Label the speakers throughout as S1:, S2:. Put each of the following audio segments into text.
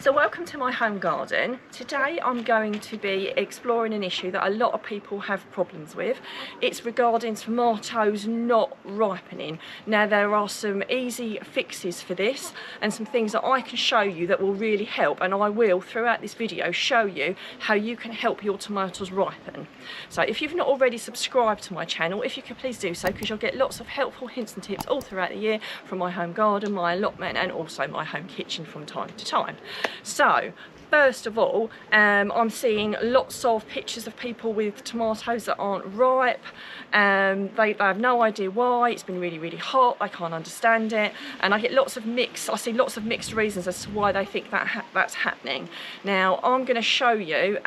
S1: So welcome to my home garden. Today I'm going to be exploring an issue that a lot of people have problems with. It's regarding tomatoes not ripening. Now there are some easy fixes for this and some things that I can show you that will really help, and I will throughout this video show you how you can help your tomatoes ripen. So if you've not already subscribed to my channel, if you could please do so, because you'll get lots of helpful hints and tips all throughout the year from my home garden, my allotment and also my home kitchen from time to time. So first of all, I'm seeing lots of pictures of people with tomatoes that aren't ripe. They have no idea why. It's been really hot, I can't understand it, and I see lots of mixed reasons as to why they think that's happening. Now I'm going to show you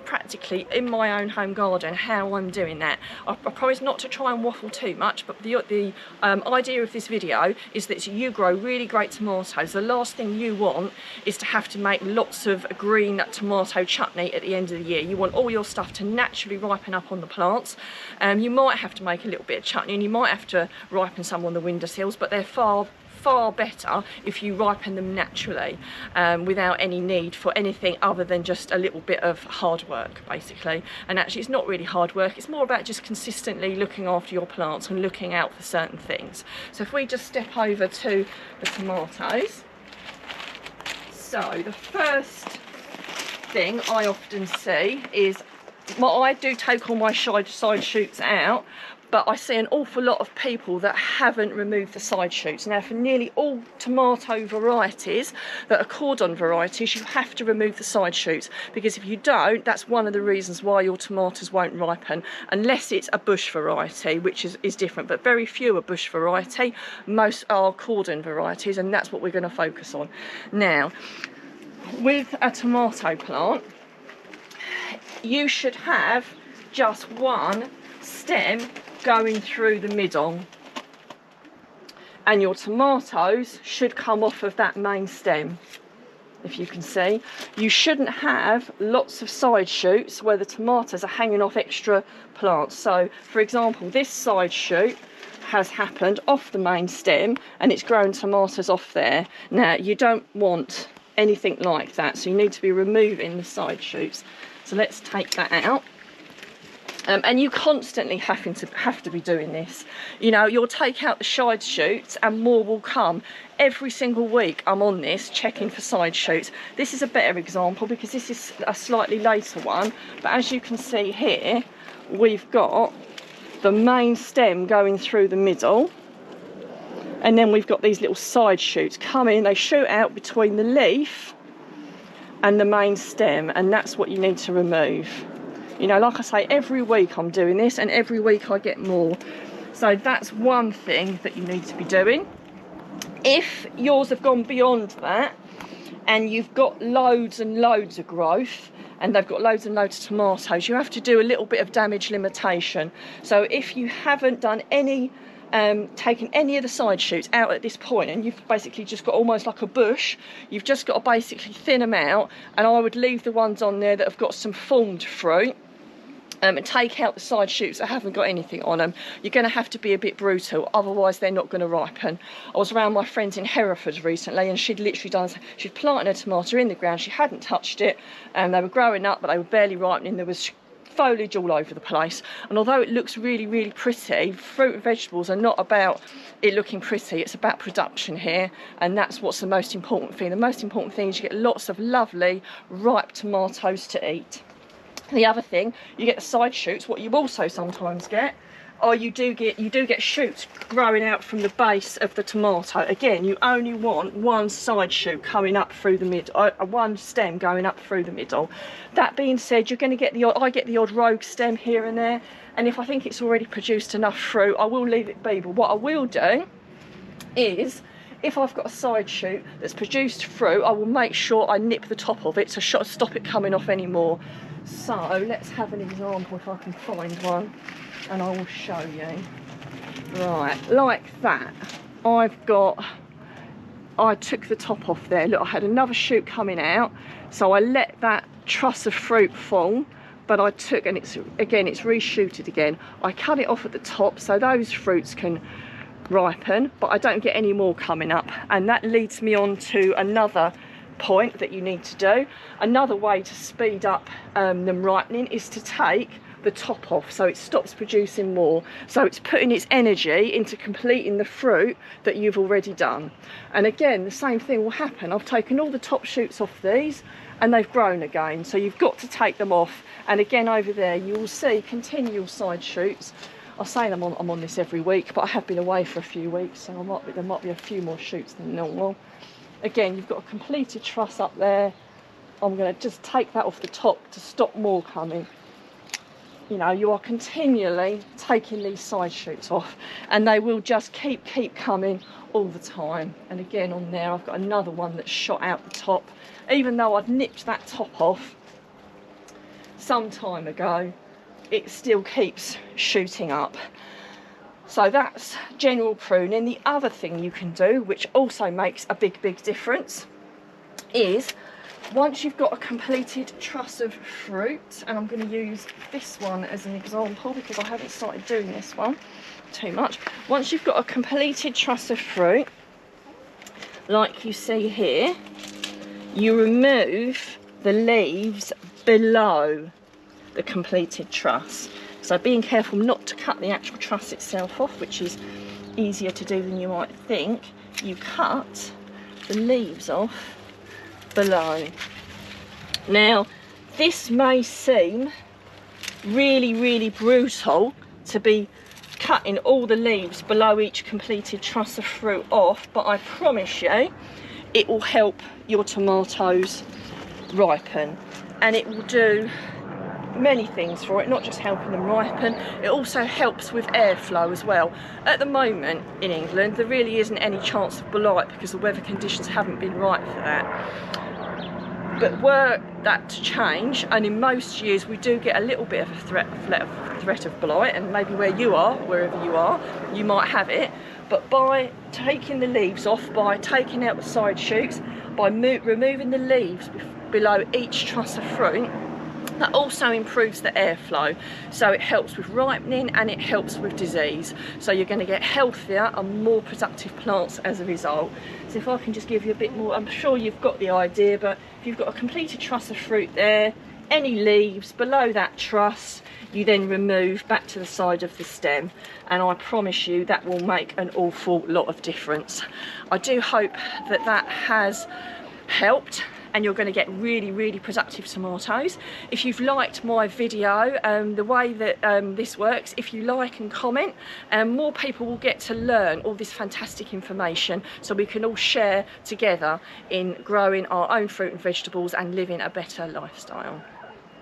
S1: practically in my own home garden how I'm doing that. I promise not to try and waffle too much, but the idea of this video is that you grow really great tomatoes. The last thing you want is to have to make lots of green tomato chutney at the end of the year. You want all your stuff to naturally ripen up on the plants. You might have to make a little bit of chutney and you might have to ripen some on the windowsills, but they're far better if you ripen them naturally, without any need for anything other than just a little bit of hard work basically. And actually it's not really hard work, it's more about just consistently looking after your plants and looking out for certain things. So if we just step over to the tomatoes. So the first thing I often see is, I do take all my side shoots out, but I see an awful lot of people that haven't removed the side shoots. Now for nearly all tomato varieties that are cordon varieties, you have to remove the side shoots, because if you don't, that's one of the reasons why your tomatoes won't ripen, unless it's a bush variety, which is different, but very few are bush variety, most are cordon varieties, and that's what we're going to focus on. Now with a tomato plant, you should have just one stem going through the middle, and your tomatoes should come off of that main stem. If you can see, you shouldn't have lots of side shoots where the tomatoes are hanging off extra plants. So for example, this side shoot has happened off the main stem and it's grown tomatoes off there. Now you don't want anything like that, so you need to be removing the side shoots. So let's take that out. And you constantly have to be doing this. You know, you'll take out the side shoots and more will come. Every single week I'm on this checking for side shoots. This is a better example because this is a slightly later one, but as you can see here, we've got the main stem going through the middle, and then we've got these little side shoots coming. They shoot out between the leaf and the main stem, and that's what you need to remove. You know, like I say, every week I'm doing this and every week I get more. So that's one thing that you need to be doing. If yours have gone beyond that and you've got loads and loads of growth and they've got loads and loads of tomatoes, you have to do a little bit of damage limitation. So if you haven't done any taken any of the side shoots out at this point and you've basically just got almost like a bush, you've just got to basically thin them out, and I would leave the ones on there that have got some formed fruit, and take out the side shoots that haven't got anything on them. You're going to have to be a bit brutal, otherwise they're not going to ripen. I was around my friends in Hereford recently and she'd planted a tomato in the ground, she hadn't touched it, and they were growing up but they were barely ripening. There was foliage all over the place, and although it looks really pretty, fruit and vegetables are not about it looking pretty, it's about production here, and that's what's the most important thing. The most important thing is you get lots of lovely ripe tomatoes to eat. The other thing, you get the side shoots. What you also sometimes get, or you do get shoots growing out from the base of the tomato. Again, you only want one side shoot coming up through the middle, one stem going up through the middle. That being said, you're going to get I get the odd rogue stem here and there, and if I think it's already produced enough fruit, I will leave it be. But what I will do is, if I've got a side shoot that's produced fruit, I will make sure I nip the top of it to stop it coming off anymore. So let's have an example if I can find one, and I will show you. Right, like that. I took the top off there. Look, I had another shoot coming out, so I let that truss of fruit fall, but I took, and it's reshooted again. I cut it off at the top so those fruits can ripen, but I don't get any more coming up, and that leads me on to another point that you need to do. Another way to speed up them ripening is to take the top off, so it stops producing more, so it's putting its energy into completing the fruit that you've already done. And again, the same thing will happen. I've taken all the top shoots off these and they've grown again, so you've got to take them off. And again, over there you will see continual side shoots. I say I'm on this every week, but I have been away for a few weeks, so there might be a few more shoots than normal. Again, you've got a completed truss up there. I'm going to just take that off the top to stop more coming. You know, you are continually taking these side shoots off, and they will just keep coming all the time. And again, on there I've got another one that's shot out the top. Even though I'd nipped that top off some time ago, it still keeps shooting up. So that's general pruning. The other thing you can do, which also makes a big difference, is once you've got a completed truss of fruit, and I'm going to use this one as an example because I haven't started doing this one too much. Once you've got a completed truss of fruit, like you see here, you remove the leaves below the completed truss. So being careful not to cut the actual truss itself off, which is easier to do than you might think, you cut the leaves off below. Now, this may seem really brutal to be cutting all the leaves below each completed truss of fruit off, but I promise you it will help your tomatoes ripen, and it will do many things for it, not just helping them ripen. It also helps with airflow as well. At the moment in England there really isn't any chance of blight because the weather conditions haven't been right for that. But were that to change, and in most years we do get a little bit of a threat of blight, and maybe where you are, wherever you are, you might have it, but by taking the leaves off, by taking out the side shoots, by removing the leaves below each truss of fruit, that also improves the airflow, so it helps with ripening and it helps with disease. So you're going to get healthier and more productive plants as a result. So if I can just give you a bit more, I'm sure you've got the idea, but if you've got a completed truss of fruit there, any leaves below that truss, you then remove back to the side of the stem, and I promise you that will make an awful lot of difference. I do hope that that has helped, and you're going to get really productive tomatoes. If you've liked my video, the way that this works, if you like and comment, more people will get to learn all this fantastic information, so we can all share together in growing our own fruit and vegetables and living a better lifestyle.